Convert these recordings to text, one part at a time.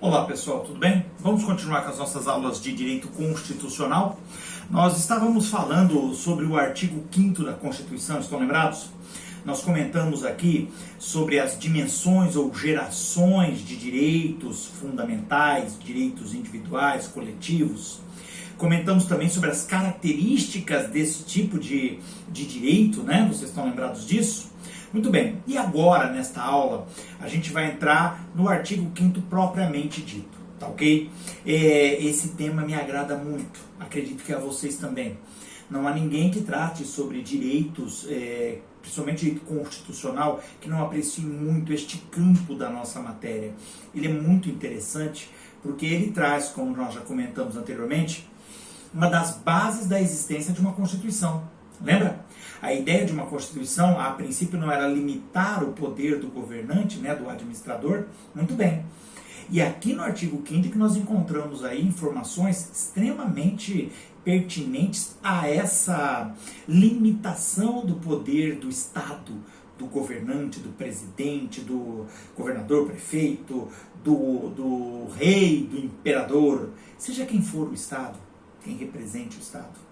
Olá pessoal, tudo bem? Vamos continuar com as nossas aulas de Direito Constitucional. Nós estávamos falando sobre o artigo 5º da Constituição, estão lembrados? Nós comentamos aqui sobre as dimensões ou gerações de direitos fundamentais, direitos individuais, coletivos. Comentamos também sobre as características desse tipo de direito, né? Vocês estão lembrados disso? Muito bem, e agora, nesta aula, a gente vai entrar no artigo 5º propriamente dito, tá ok? Esse tema me agrada muito, acredito que a vocês também. Não há ninguém que trate sobre direitos, principalmente direito constitucional, que não aprecie muito este campo da nossa matéria. Ele é muito interessante, porque ele traz, como nós já comentamos anteriormente, uma das bases da existência de uma Constituição. Lembra? A ideia de uma Constituição, a princípio, não era limitar o poder do governante, né, do administrador. Muito bem. E aqui no artigo 5º que nós encontramos aí informações extremamente pertinentes a essa limitação do poder do Estado, do governante, do presidente, do governador, prefeito, do rei, do imperador, seja quem for o Estado, quem represente o Estado.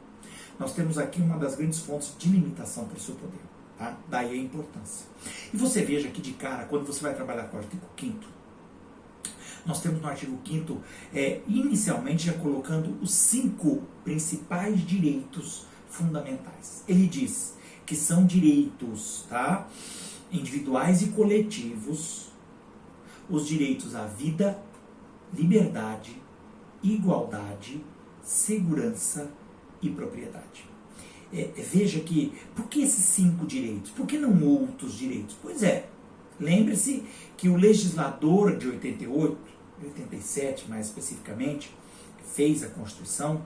Nós temos aqui uma das grandes fontes de limitação para o seu poder, tá? Daí a importância. E você veja aqui de cara, quando você vai trabalhar com o artigo 5º, nós temos no artigo 5º, inicialmente já colocando os 5 principais direitos fundamentais. Ele diz que são direitos, tá, individuais e coletivos, os direitos à vida, liberdade, igualdade, segurança e propriedade. Veja que, por que esses 5 direitos? Por que não outros direitos? Pois é, lembre-se que o legislador de 88, 87 mais especificamente, fez a Constituição.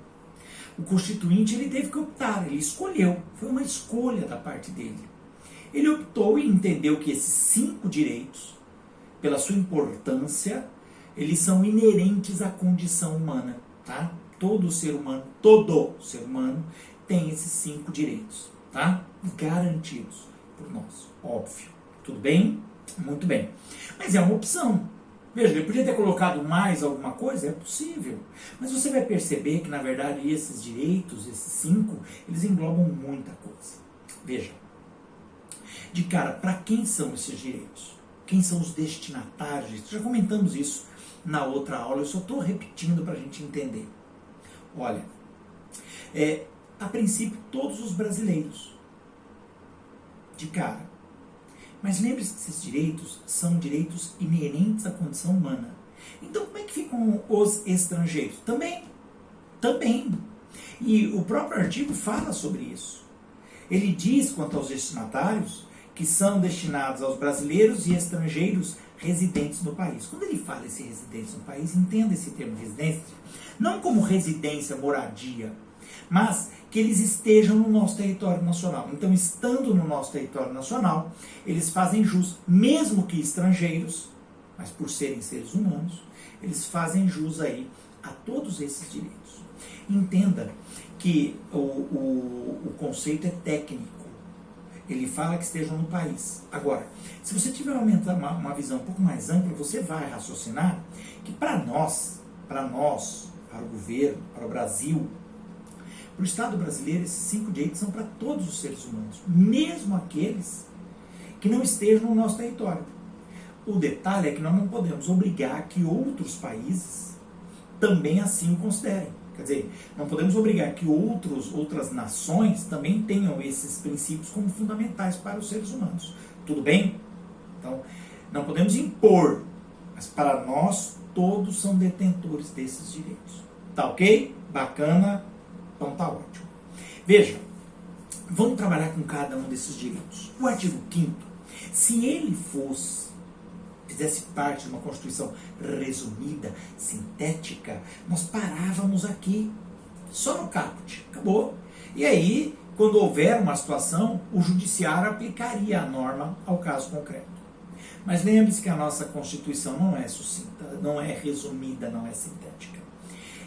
O Constituinte ele teve que optar, ele escolheu, foi uma escolha da parte dele. Ele optou e entendeu que esses 5 direitos, pela sua importância, eles são inerentes à condição humana, tá? Todo ser humano tem esses 5 direitos, tá? Garantidos por nós, óbvio. Tudo bem? Muito bem. Mas é uma opção. Veja, ele podia ter colocado mais alguma coisa? É possível. Mas você vai perceber que, na verdade, esses direitos, esses 5, eles englobam muita coisa. Veja, de cara, para quem são esses direitos? Quem são os destinatários? Já comentamos isso na outra aula, eu só estou repetindo para a gente entender. Olha, a princípio todos os brasileiros, de cara. Mas lembre-se que esses direitos são direitos inerentes à condição humana. Então como é que ficam os estrangeiros? Também. E o próprio artigo fala sobre isso. Ele diz quanto aos destinatários que são destinados aos brasileiros e estrangeiros residentes no país. Quando ele fala esse residentes no país, entenda esse termo residência, não como residência, moradia, mas que eles estejam no nosso território nacional. Então, estando no nosso território nacional, eles fazem jus, mesmo que estrangeiros, mas por serem seres humanos, eles fazem jus aí a todos esses direitos. Entenda que o conceito é técnico. Ele fala que estejam no país. Agora, se você tiver uma visão um pouco mais ampla, você vai raciocinar que para nós, para o governo, para o Brasil, para o Estado brasileiro, esses 5 direitos são para todos os seres humanos, mesmo aqueles que não estejam no nosso território. O detalhe é que nós não podemos obrigar que outros países também assim o considerem. Quer dizer, não podemos obrigar que outras nações também tenham esses princípios como fundamentais para os seres humanos. Tudo bem? Então, não podemos impor, mas para nós todos são detentores desses direitos. Tá ok? Bacana? Então tá ótimo. Veja, vamos trabalhar com cada um desses direitos. O artigo 5º, se ele fizesse parte de uma Constituição resumida, sintética, nós parávamos aqui, só no caput, acabou. E aí, quando houver uma situação, o judiciário aplicaria a norma ao caso concreto. Mas lembre-se que a nossa Constituição não é sucinta, não é resumida, não é sintética.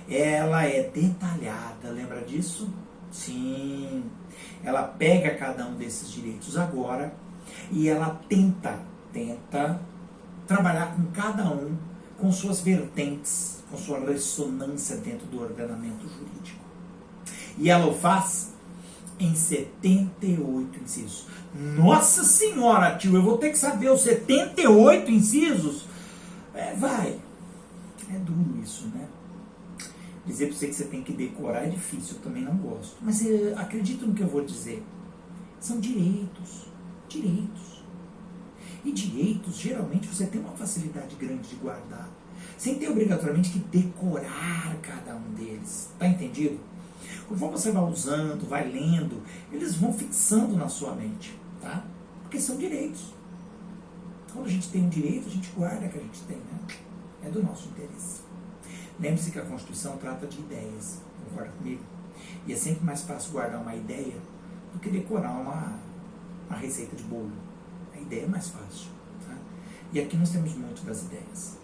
Ela é detalhada, lembra disso? Sim. Ela pega cada um desses direitos agora e ela tenta trabalhar com cada um com suas vertentes, com sua ressonância dentro do ordenamento jurídico. E ela o faz em 78 incisos. Nossa Senhora, tio, eu vou ter que saber os 78 incisos? Vai. É duro isso, né? Dizer para você que você tem que decorar é difícil, eu também não gosto. Mas acredito no que eu vou dizer. São direitos. Direitos. E direitos, geralmente, você tem uma facilidade grande de guardar. Sem ter obrigatoriamente que decorar cada um deles. Tá entendido? Conforme você vai usando, vai lendo, eles vão fixando na sua mente, tá? Porque são direitos. Quando a gente tem um direito, a gente guarda que a gente tem, né? É do nosso interesse. Lembre-se que a Constituição trata de ideias, concorda comigo? E é sempre mais fácil guardar uma ideia do que decorar uma receita de bolo. A ideia é mais fácil, tá? E aqui nós temos muito das ideias.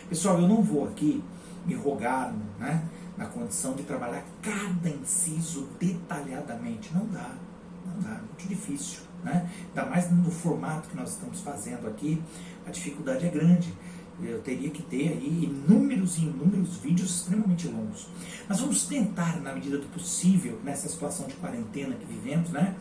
Pessoal, eu não vou aqui me rogar, né, na condição de trabalhar cada inciso detalhadamente. Não dá, é muito difícil, né? Ainda mais no formato que nós estamos fazendo aqui, a dificuldade é grande. Eu teria que ter aí inúmeros e inúmeros vídeos extremamente longos. Mas vamos tentar, na medida do possível, nessa situação de quarentena que vivemos, né,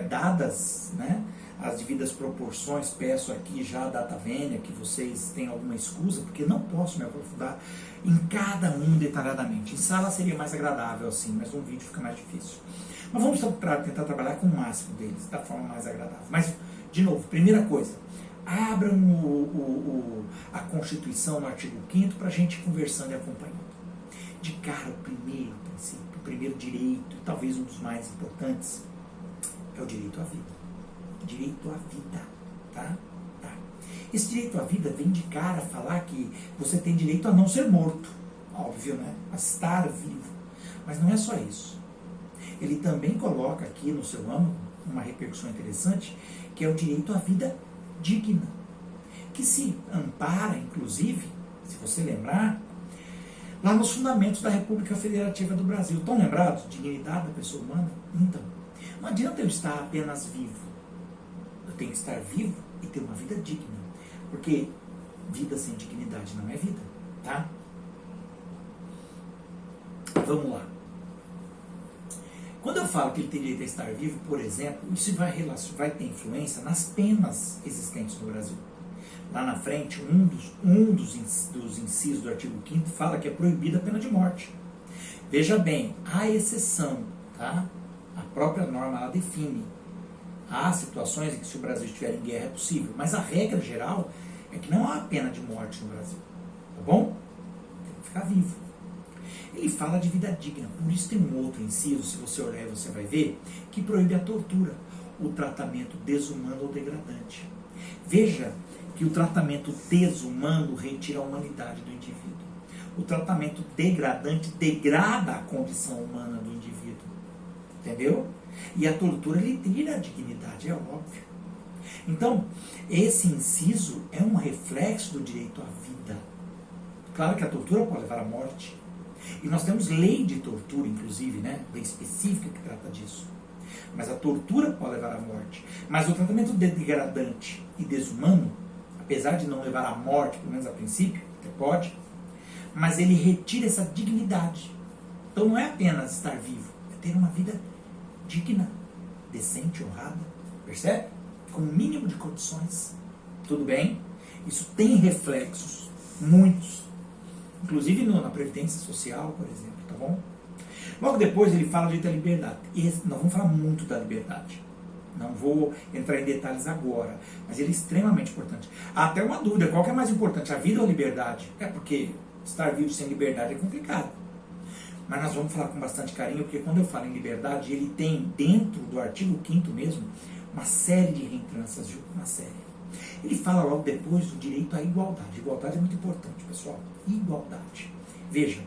dadas, né, as devidas proporções, peço aqui já a data vênia, que vocês tenham alguma escusa, porque não posso me aprofundar em cada um detalhadamente. Em sala seria mais agradável assim, mas num vídeo fica mais difícil. Mas vamos tentar trabalhar com o máximo deles, da forma mais agradável. Mas, de novo, primeira coisa, abram a Constituição no artigo 5º para a gente conversando e acompanhando. De cara, o primeiro princípio, o primeiro direito, e talvez um dos mais importantes, é o direito à vida. Direito à vida, tá? Esse direito à vida vem de cara falar que você tem direito a não ser morto, óbvio, né? A estar vivo. Mas não é só isso. Ele também coloca aqui no seu âmbito uma repercussão interessante, que é o direito à vida digna, que se ampara, inclusive, se você lembrar, lá nos fundamentos da República Federativa do Brasil. Estão lembrados? Dignidade da pessoa humana? Então, não adianta eu estar apenas vivo. Eu tenho que estar vivo e ter uma vida digna. Porque vida sem dignidade não é vida, tá? Vamos lá. Quando eu falo que ele tem direito a estar vivo, por exemplo, isso vai ter influência nas penas existentes no Brasil. Lá na frente, um dos incisos do artigo 5º fala que é proibida a pena de morte. Veja bem, há exceção, tá? A própria norma ela define. Há situações em que se o Brasil estiver em guerra é possível, mas a regra geral é que não há pena de morte no Brasil, tá bom? Tem que ficar vivo. Ele fala de vida digna, por isso tem um outro inciso, se você olhar você vai ver, que proíbe a tortura, o tratamento desumano ou degradante. Veja que o tratamento desumano retira a humanidade do indivíduo. O tratamento degradante degrada a condição humana do indivíduo. Entendeu? E a tortura lhe tira a dignidade, é óbvio. Então, esse inciso é um reflexo do direito à vida. Claro que a tortura pode levar à morte. E nós temos lei de tortura, inclusive, né? Lei específica que trata disso. Mas a tortura pode levar à morte. Mas o tratamento degradante e desumano, apesar de não levar à morte, pelo menos a princípio, até pode, mas ele retira essa dignidade. Então não é apenas estar vivo, é ter uma vida digna, decente, honrada, percebe? Com o mínimo de condições. Tudo bem? Isso tem reflexos, muitos. Inclusive na Previdência Social, por exemplo, tá bom? Logo depois ele fala de liberdade. Nós vamos falar muito da liberdade. Não vou entrar em detalhes agora, mas ele é extremamente importante. Há até uma dúvida, qual que é mais importante, a vida ou a liberdade? É porque estar vivo sem liberdade é complicado. Mas nós vamos falar com bastante carinho, porque quando eu falo em liberdade, ele tem dentro do artigo 5º mesmo, uma série de reentrâncias, uma série. Ele fala logo depois do direito à igualdade. Igualdade é muito importante, pessoal. Igualdade. Veja,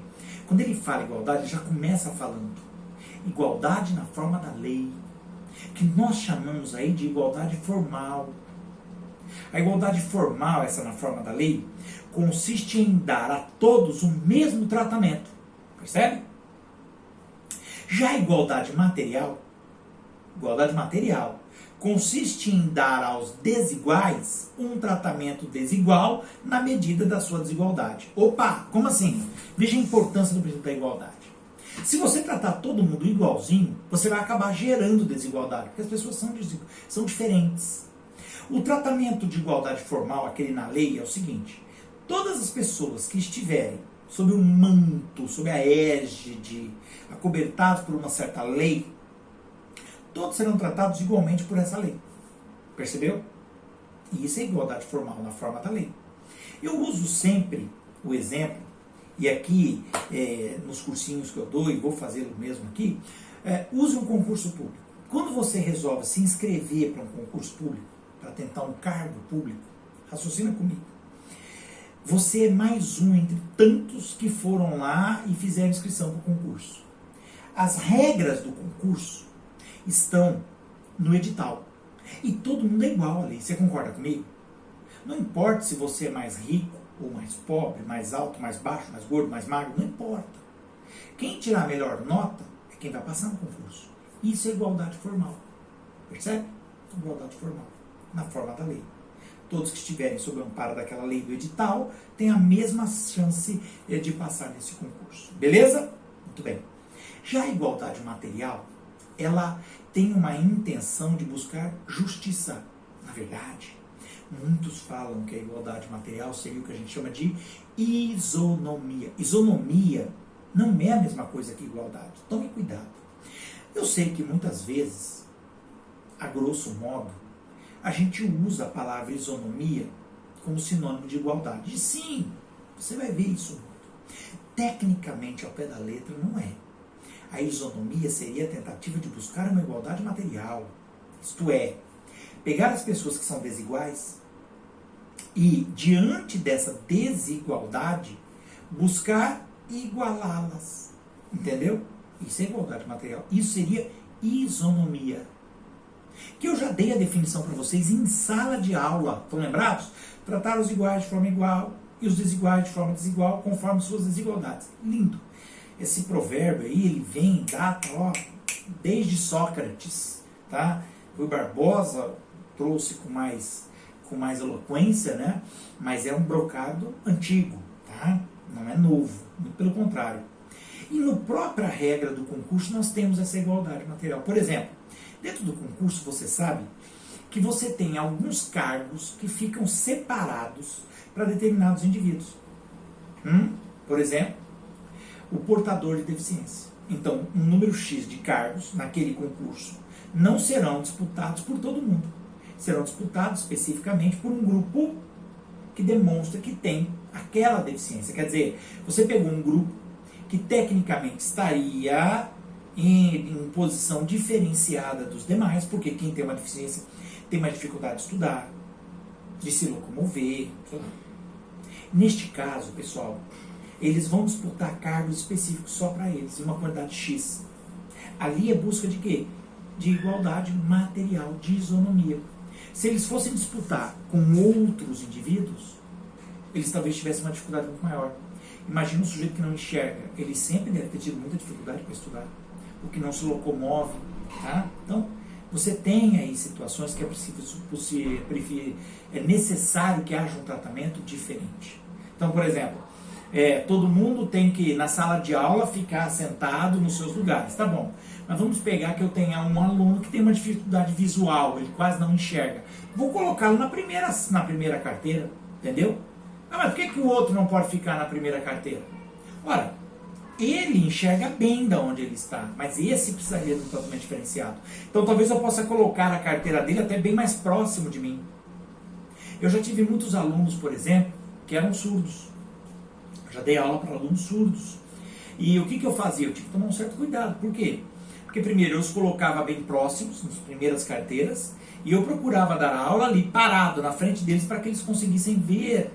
quando ele fala igualdade, ele já começa falando igualdade na forma da lei, que nós chamamos aí de igualdade formal. A igualdade formal, essa na forma da lei, consiste em dar a todos o mesmo tratamento. Percebe? Já a igualdade material consiste em dar aos desiguais um tratamento desigual na medida da sua desigualdade. Opa, como assim? Veja a importância do princípio da igualdade. Se você tratar todo mundo igualzinho, você vai acabar gerando desigualdade, porque as pessoas são diferentes. O tratamento de igualdade formal, aquele na lei, é o seguinte: todas as pessoas que estiverem sob um manto, sob a égide, acobertados por uma certa lei, todos serão tratados igualmente por essa lei. Percebeu? E isso é igualdade formal na forma da lei. Eu uso sempre o exemplo, e aqui nos cursinhos que eu dou, e vou fazê-lo mesmo aqui, use um concurso público. Quando você resolve se inscrever para um concurso público, para tentar um cargo público, raciocina comigo. Você é mais um entre tantos que foram lá e fizeram inscrição para o concurso. As regras do concurso estão no edital. E todo mundo é igual ali. Você concorda comigo? Não importa se você é mais rico ou mais pobre, mais alto, mais baixo, mais gordo, mais magro, não importa. Quem tirar a melhor nota é quem vai passar no concurso. Isso é igualdade formal. Percebe? Igualdade formal. Na forma da lei. Todos que estiverem sob o amparo daquela lei do edital têm a mesma chance de passar nesse concurso. Beleza? Muito bem. Já a igualdade material, ela tem uma intenção de buscar justiça. Na verdade, muitos falam que a igualdade material seria o que a gente chama de isonomia. Isonomia não é a mesma coisa que igualdade. Tome cuidado. Eu sei que muitas vezes, a grosso modo, a gente usa a palavra isonomia como sinônimo de igualdade. E sim, você vai ver isso muito. Tecnicamente, ao pé da letra, não é. A isonomia seria a tentativa de buscar uma igualdade material. Isto é, pegar as pessoas que são desiguais e, diante dessa desigualdade, buscar igualá-las. Entendeu? Isso é igualdade material. Isso seria isonomia. Que eu já dei a definição para vocês em sala de aula. Estão lembrados? Tratar os iguais de forma igual e os desiguais de forma desigual, conforme suas desigualdades. Lindo. Esse provérbio aí, ele vem, data, desde Sócrates, tá? Rui Barbosa trouxe com mais eloquência, né? Mas é um brocado antigo, tá? Não é novo, muito pelo contrário. E na própria regra do concurso nós temos essa igualdade material. Por exemplo, dentro do concurso você sabe que você tem alguns cargos que ficam separados para determinados indivíduos. Por exemplo, o portador de deficiência. Então, um número X de cargos naquele concurso não serão disputados por todo mundo. Serão disputados especificamente por um grupo que demonstra que tem aquela deficiência. Quer dizer, você pegou um grupo que tecnicamente estaria em posição diferenciada dos demais, porque quem tem uma deficiência tem mais dificuldade de estudar, de se locomover. Neste caso, pessoal, eles vão disputar cargos específicos só para eles, em uma quantidade X. Ali é busca de quê? De igualdade material, de isonomia. Se eles fossem disputar com outros indivíduos, eles talvez tivessem uma dificuldade muito maior. Imagina um sujeito que não enxerga. Ele sempre deve ter tido muita dificuldade para estudar, o que não se locomove. Tá? Então, você tem aí situações que é necessário que haja um tratamento diferente. Então, por exemplo, todo mundo tem que, na sala de aula, ficar sentado nos seus lugares. Tá bom. Mas vamos pegar que eu tenha um aluno que tem uma dificuldade visual, ele quase não enxerga. Vou colocá-lo na primeira carteira, entendeu? Mas por que o outro não pode ficar na primeira carteira? Ora, ele enxerga bem de onde ele está, mas esse precisaria de um tratamento diferenciado. Então talvez eu possa colocar a carteira dele até bem mais próximo de mim. Eu já tive muitos alunos, por exemplo, que eram surdos. Eu já dei aula para alunos surdos. E o que eu fazia? Eu tive que tomar um certo cuidado. Por quê? Porque primeiro eu os colocava bem próximos, nas primeiras carteiras, e eu procurava dar aula ali, parado, na frente deles, para que eles conseguissem ver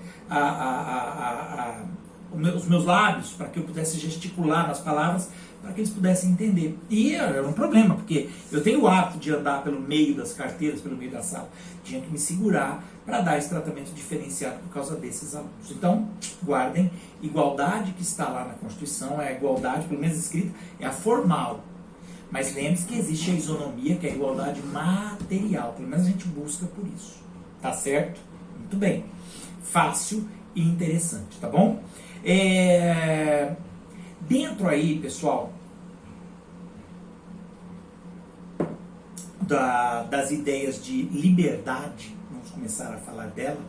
os meus lábios, para que eu pudesse gesticular nas palavras, para que eles pudessem entender. E era um problema, porque eu tenho o hábito de andar pelo meio das carteiras, pelo meio da sala. Tinha que me segurar para dar esse tratamento diferenciado por causa desses alunos. Então, guardem, igualdade que está lá na Constituição, é a igualdade, pelo menos escrita, é a formal. Mas lembre-se que existe a isonomia, que é a igualdade material. Pelo menos a gente busca por isso. Tá certo? Muito bem. Fácil e interessante, tá bom? Dentro aí, pessoal, das ideias de liberdade, vamos começar a falar dela,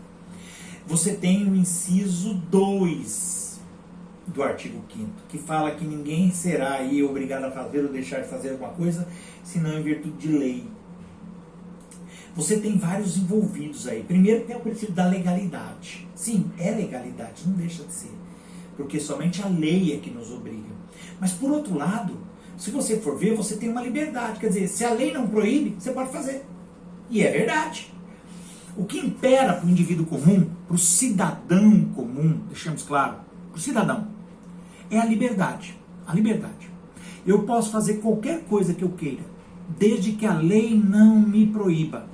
você tem o inciso 2 do artigo 5º, que fala que ninguém será aí obrigado a fazer ou deixar de fazer alguma coisa, senão em virtude de lei. Você tem vários envolvidos aí. Primeiro tem o princípio da legalidade. Sim, é legalidade, não deixa de ser. Porque somente a lei é que nos obriga. Mas por outro lado, se você for ver, você tem uma liberdade. Quer dizer, se a lei não proíbe, você pode fazer. E é verdade. O que impera para o indivíduo comum, para o cidadão comum, deixamos claro, para o cidadão, é a liberdade. A liberdade. Eu posso fazer qualquer coisa que eu queira, desde que a lei não me proíba.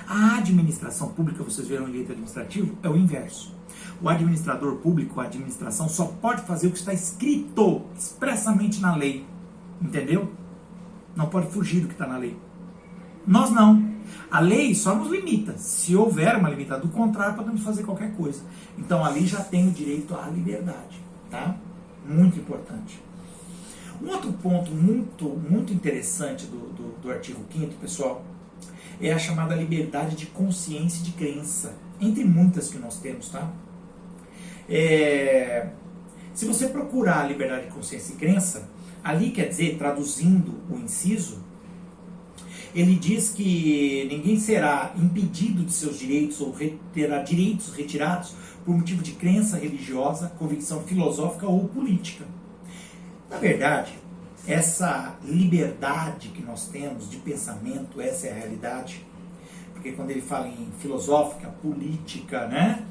A administração pública, vocês viram no direito administrativo, é o inverso. O administrador público, a administração, só pode fazer o que está escrito expressamente na lei. Entendeu? Não pode fugir do que está na lei. Nós não. A lei só nos limita. Se houver uma limitação, do contrário, podemos fazer qualquer coisa. Então, ali já tem o direito à liberdade. Tá? Muito importante. Um outro ponto muito interessante do artigo 5º, pessoal, é a chamada liberdade de consciência e de crença. Entre muitas que nós temos, tá? Se você procurar a liberdade de consciência e crença, ali quer dizer, traduzindo o inciso, ele diz que ninguém será impedido de seus direitos ou terá direitos retirados por motivo de crença religiosa, convicção filosófica ou política. Na verdade, essa liberdade que nós temos de pensamento, essa é a realidade. Porque quando ele fala em filosófica, política, né?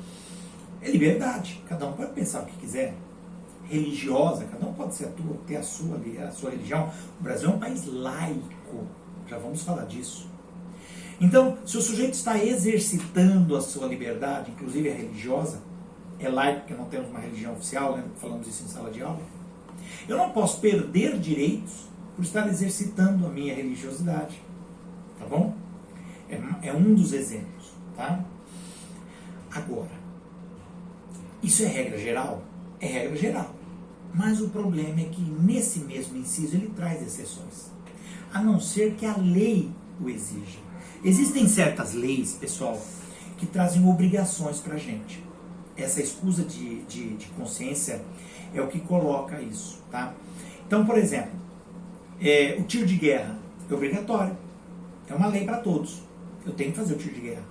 É liberdade. Cada um pode pensar o que quiser. Religiosa, cada um pode ter a sua religião. O Brasil é um país laico. Já vamos falar disso. Então, se o sujeito está exercitando a sua liberdade, inclusive a religiosa, é laico porque não temos uma religião oficial, lembra que falamos isso em sala de aula? Eu não posso perder direitos por estar exercitando a minha religiosidade. Tá bom? É um dos exemplos. Tá? Agora, isso é regra geral? É regra geral. Mas o problema é que nesse mesmo inciso ele traz exceções. A não ser que a lei o exija. Existem certas leis, pessoal, que trazem obrigações para a gente. Essa escusa de consciência é o que coloca isso, tá? Então, por exemplo, o tiro de guerra é obrigatório. É uma lei para todos. Eu tenho que fazer o tiro de guerra.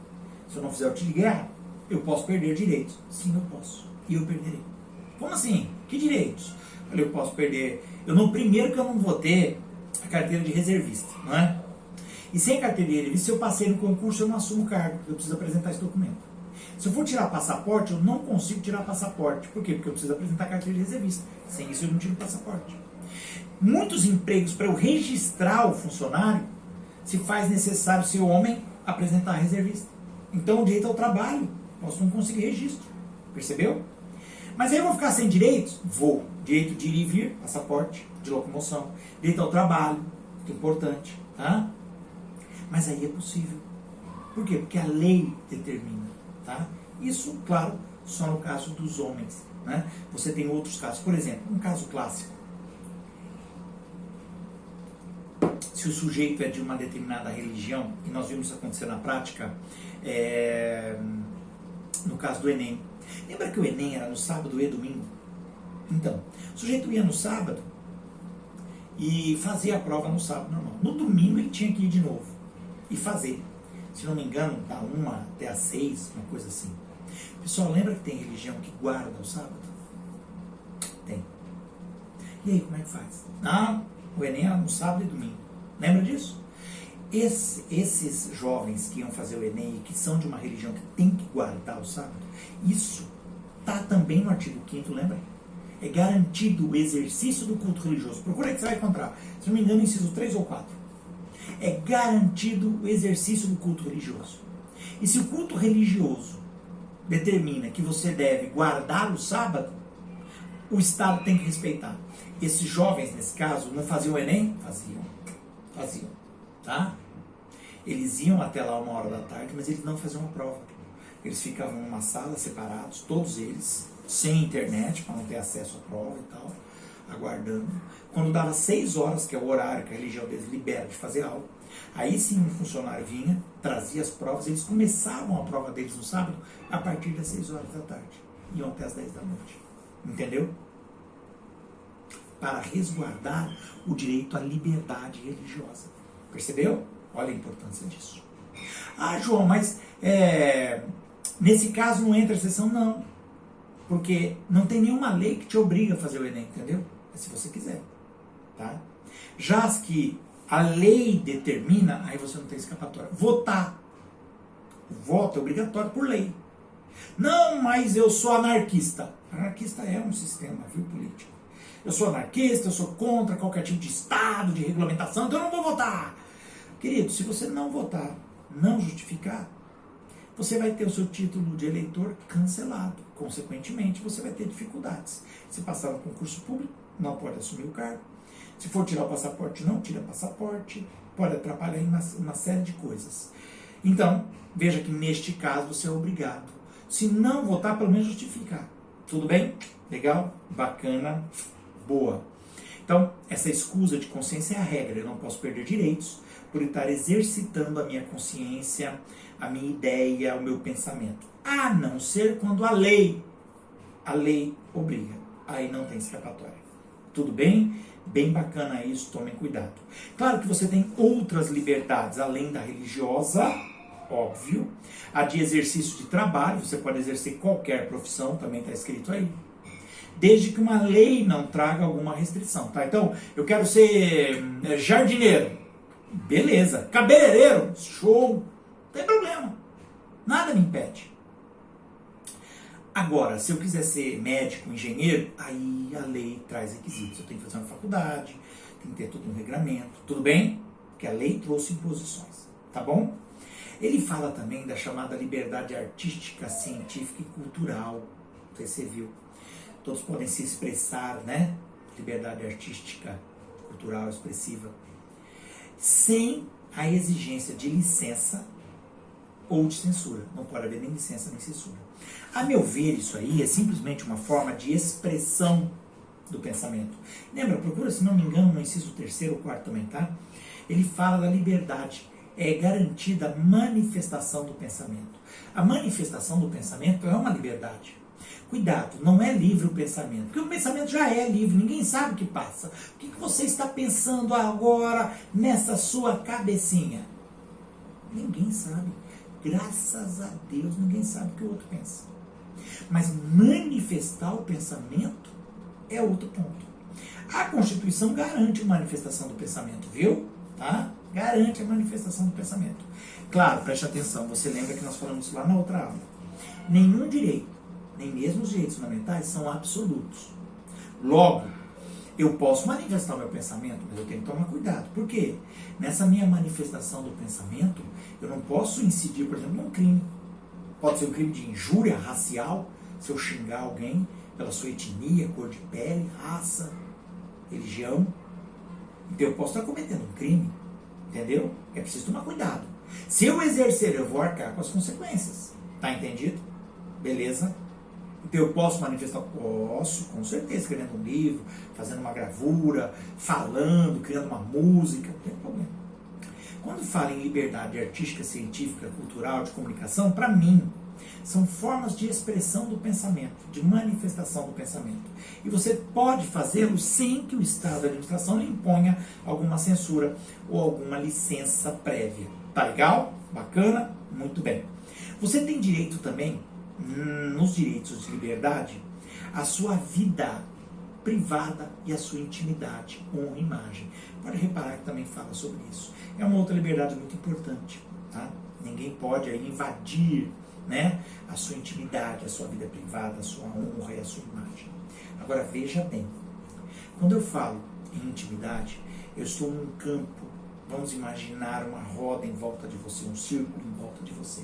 Se eu não fizer o tiro de guerra, eu posso perder direitos. Sim, eu posso. E eu perderei. Como assim? Que direitos? Eu posso perder... Primeiro que eu não vou ter a carteira de reservista, não é? E sem carteira de reservista, se eu passei no concurso, eu não assumo cargo. Eu preciso apresentar esse documento. Se eu for tirar passaporte, eu não consigo tirar passaporte. Por quê? Porque eu preciso apresentar carteira de reservista. Sem isso, eu não tiro passaporte. Muitos empregos, para eu registrar o funcionário, se faz necessário ser homem apresentar a reservista. Então, o direito ao trabalho, posso não conseguir registro. Percebeu? Mas aí eu vou ficar sem direitos? Vou. Direito de ir e vir, passaporte, de locomoção. Direito ao trabalho, muito importante. Tá? Mas aí é possível. Por quê? Porque a lei determina. Tá? Isso, claro, só no caso dos homens. Né? Você tem outros casos. Por exemplo, um caso clássico. Se o sujeito é de uma determinada religião, e nós vimos isso acontecer na prática, no caso do Enem. Lembra que o Enem era no sábado e domingo? Então, o sujeito ia no sábado e fazia a prova no sábado normal. No domingo ele tinha que ir de novo e fazer. Se não me engano, da 1 até às 6, uma coisa assim. Pessoal, lembra que tem religião que guarda o sábado? Tem. E aí, como é que faz? O Enem era no sábado e domingo. Lembra disso? Esses jovens que iam fazer o Enem e que são de uma religião que tem que guardar o sábado, isso está também no artigo 5º, lembra? É garantido o exercício do culto religioso. Procura aí que você vai encontrar. Se não me engano, inciso 3 ou 4. É garantido o exercício do culto religioso. E se o culto religioso determina que você deve guardar o sábado, o Estado tem que respeitar. Esses jovens, nesse caso, não faziam o Enem? Faziam, tá? Eles iam até lá 1h da tarde, mas eles não faziam a prova. Eles ficavam numa sala separados, todos eles, sem internet, para não ter acesso à prova e tal, aguardando. Quando dava 6 horas, que é o horário que a religião deles libera de fazer aula, aí sim um funcionário vinha, trazia as provas, eles começavam a prova deles no sábado a partir das 6 horas da tarde. Iam até as 10 da noite. Entendeu? Para resguardar o direito à liberdade religiosa. Percebeu? Olha a importância disso. Ah, João, mas nesse caso não entra a exceção? Não. Porque não tem nenhuma lei que te obriga a fazer o Enem, entendeu? É se você quiser. Tá? Já as que a lei determina, aí você não tem escapatória. Votar. O voto é obrigatório por lei. Não, mas eu sou anarquista. Anarquista é um sistema, viu, político. Eu sou anarquista, eu sou contra qualquer tipo de Estado, de regulamentação, então eu não vou votar. Querido, se você não votar, não justificar, você vai ter o seu título de eleitor cancelado. Consequentemente, você vai ter dificuldades. Se passar no concurso público, não pode assumir o cargo. Se for tirar o passaporte, não tira passaporte. Pode atrapalhar em uma série de coisas. Então, veja que neste caso você é obrigado. Se não votar, pelo menos justificar. Tudo bem? Legal? Bacana? Boa. Então, essa escusa de consciência é a regra. Eu não posso perder direitos por estar exercitando a minha consciência, a minha ideia, o meu pensamento. A não ser quando a lei obriga. Aí não tem escapatória. Tudo bem? Bem bacana isso, tomem cuidado. Claro que você tem outras liberdades, além da religiosa, óbvio. A de exercício de trabalho, você pode exercer qualquer profissão, também está escrito aí. Desde que uma lei não traga alguma restrição, tá? Então, eu quero ser jardineiro. Beleza. Cabeleireiro. Show. Não tem problema. Nada me impede. Agora, se eu quiser ser médico, engenheiro, aí a lei traz requisitos. Eu tenho que fazer uma faculdade, tem que ter todo um regramento. Tudo bem? Porque a lei trouxe imposições. Tá bom? Ele fala também da chamada liberdade artística, científica e cultural. Não sei se você viu. Todos podem se expressar, né? Liberdade artística, cultural, expressiva. Sem a exigência de licença ou de censura. Não pode haver nem licença nem censura. A meu ver, isso aí é simplesmente uma forma de expressão do pensamento. Lembra, procura, se não me engano, no inciso 3º ou 4º também, tá? Ele fala da liberdade. É garantida a manifestação do pensamento. A manifestação do pensamento é uma liberdade. Cuidado, não é livre o pensamento, porque o pensamento já é livre, ninguém sabe o que passa. O que você está pensando agora nessa sua cabecinha? Ninguém sabe. Graças a Deus, ninguém sabe o que o outro pensa. Mas manifestar o pensamento é outro ponto. A Constituição garante a manifestação do pensamento, viu? Tá? Garante a manifestação do pensamento. Claro, preste atenção, você lembra que nós falamos isso lá na outra aula. Nenhum direito, nem mesmo os direitos fundamentais, são absolutos. Logo, eu posso manifestar o meu pensamento, mas eu tenho que tomar cuidado. Por quê? Nessa minha manifestação do pensamento, eu não posso incidir, por exemplo, num crime. Pode ser um crime de injúria racial, se eu xingar alguém pela sua etnia, cor de pele, raça, religião. Então eu posso estar cometendo um crime, entendeu? É preciso tomar cuidado. Se eu exercer, eu vou arcar com as consequências. Tá entendido? Beleza? Então eu posso manifestar? Posso, com certeza, escrevendo um livro, fazendo uma gravura, falando, criando uma música, não tem problema. Quando fala em liberdade artística, científica, cultural, de comunicação, para mim, são formas de expressão do pensamento, de manifestação do pensamento. E você pode fazê-lo sem que o Estado, a administração, lhe imponha alguma censura ou alguma licença prévia. Tá legal? Bacana? Muito bem. Você tem direito também, nos direitos de liberdade, a sua vida privada e a sua intimidade, honra e imagem. Pode reparar que também fala sobre isso. É uma outra liberdade muito importante, tá? Ninguém pode aí invadir, né, a sua intimidade, a sua vida privada, a sua honra e a sua imagem. Agora veja bem, quando eu falo em intimidade, eu estou num campo, vamos imaginar uma roda em volta de você, um círculo em volta de você,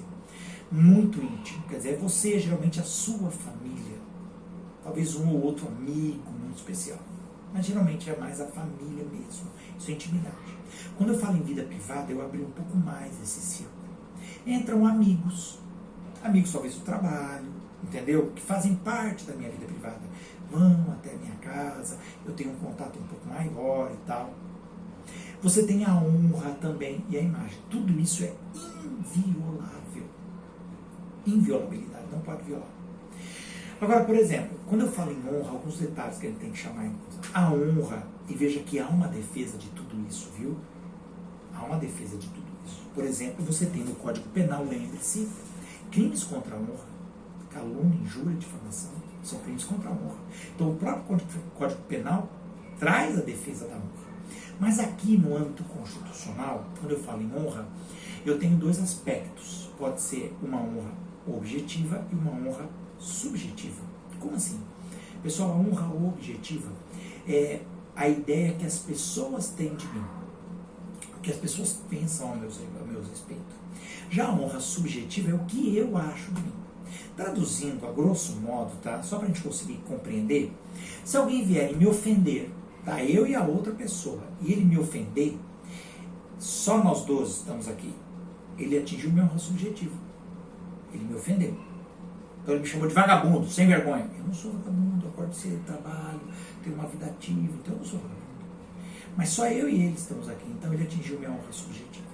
muito íntimo, quer dizer, é você, geralmente a sua família, talvez um ou outro amigo muito especial. Mas geralmente é mais a família mesmo, isso é intimidade. Quando eu falo em vida privada, eu abri um pouco mais esse círculo. Entram amigos talvez do trabalho, entendeu? Que fazem parte da minha vida privada. Vão até a minha casa, eu tenho um contato um pouco maior e tal. Você tem a honra também e a imagem. Tudo isso é inviolável. Inviolabilidade, não pode violar. Agora, por exemplo, quando eu falo em honra, alguns detalhes que a gente tem que chamar em conta. A honra, e veja que há uma defesa de tudo isso, viu? Há uma defesa de tudo isso. Por exemplo, você tem no Código Penal, lembre-se, crimes contra a honra, calúnia, injúria, difamação, são crimes contra a honra. Então, o próprio Código Penal traz a defesa da honra. Mas aqui no âmbito constitucional, quando eu falo em honra, eu tenho dois aspectos. Pode ser uma honra objetiva e uma honra subjetiva. Como assim? Pessoal, a honra objetiva é a ideia que as pessoas têm de mim, o que as pessoas pensam ao meu respeito. Já a honra subjetiva é o que eu acho de mim. Traduzindo a grosso modo, tá? Só para a gente conseguir compreender, se alguém vier e me ofender, tá? Eu e a outra pessoa, e ele me ofender, só nós dois estamos aqui. Ele atingiu minha honra subjetiva. Ele me ofendeu. Então ele me chamou de vagabundo, sem vergonha. Eu não sou vagabundo, eu acordo cedo, trabalho, tenho uma vida ativa, então eu não sou vagabundo. Mas só eu e ele estamos aqui, então ele atingiu minha honra subjetiva.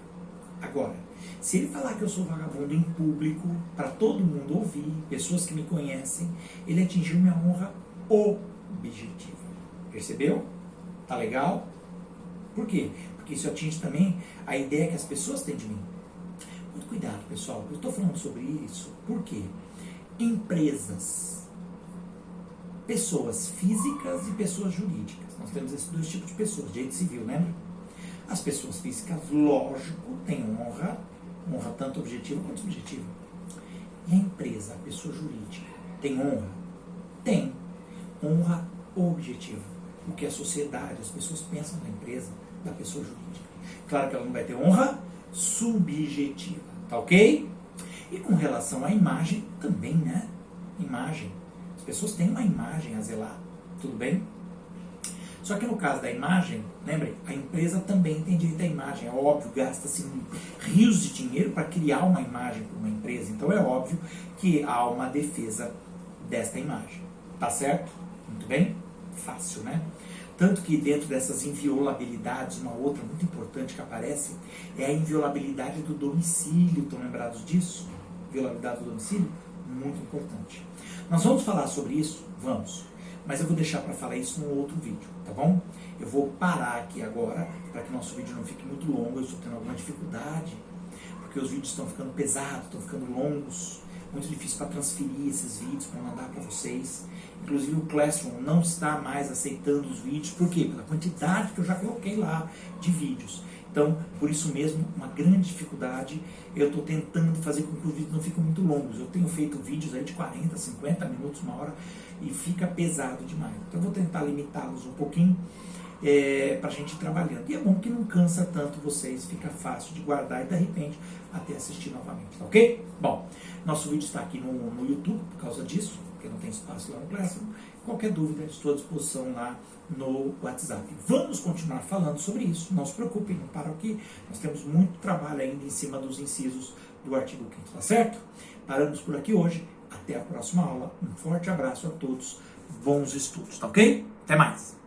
Agora, se ele falar que eu sou vagabundo em público, para todo mundo ouvir, pessoas que me conhecem, ele atingiu minha honra objetiva. Percebeu? Tá legal? Por quê? Porque isso atinge também a ideia que as pessoas têm de mim. Muito cuidado, pessoal. Eu estou falando sobre isso. Por quê? Empresas, pessoas físicas e pessoas jurídicas. Nós temos esses dois tipos de pessoas, direito civil, lembra? As pessoas físicas, lógico, têm honra tanto objetiva quanto subjetiva. E a empresa, a pessoa jurídica, tem honra? Tem honra objetiva. O que a sociedade, as pessoas pensam da empresa, da pessoa jurídica. Claro que ela não vai ter honra subjetiva, tá ok? E com relação à imagem, também, né? Imagem. As pessoas têm uma imagem a zelar, tudo bem? Só que no caso da imagem, lembre, a empresa também tem direito à imagem. É óbvio, gasta-se rios de dinheiro para criar uma imagem para uma empresa. Então é óbvio que há uma defesa desta imagem. Tá certo? Muito bem? Fácil, né? Tanto que dentro dessas inviolabilidades, uma outra muito importante que aparece é a inviolabilidade do domicílio. Estão lembrados disso? Inviolabilidade do domicílio? Muito importante. Nós vamos falar sobre isso? Vamos. Mas eu vou deixar para falar isso num outro vídeo, tá bom? Eu vou parar aqui agora, para que nosso vídeo não fique muito longo. Eu estou tendo alguma dificuldade, porque os vídeos estão ficando pesados, estão ficando longos, muito difícil para transferir esses vídeos, para mandar para vocês. Inclusive o Classroom não está mais aceitando os vídeos. Por quê? Pela quantidade que eu já coloquei lá de vídeos. Então, por isso mesmo, uma grande dificuldade. Eu estou tentando fazer com que os vídeos não fiquem muito longos. Eu tenho feito vídeos aí de 40, 50 minutos, uma hora, e fica pesado demais. Então, eu vou tentar limitá-los um pouquinho para a gente ir trabalhando. E é bom que não cansa tanto vocês, fica fácil de guardar e, de repente, até assistir novamente, tá ok? Bom, nosso vídeo está aqui no YouTube por causa disso, porque não tem espaço lá no Classroom. Qualquer dúvida, estou à disposição lá no WhatsApp. Vamos continuar falando sobre isso, não se preocupem, não param aqui. Nós temos muito trabalho ainda em cima dos incisos do artigo 5º, tá certo? Paramos por aqui hoje, até a próxima aula. Um forte abraço a todos, bons estudos, tá ok? Até mais!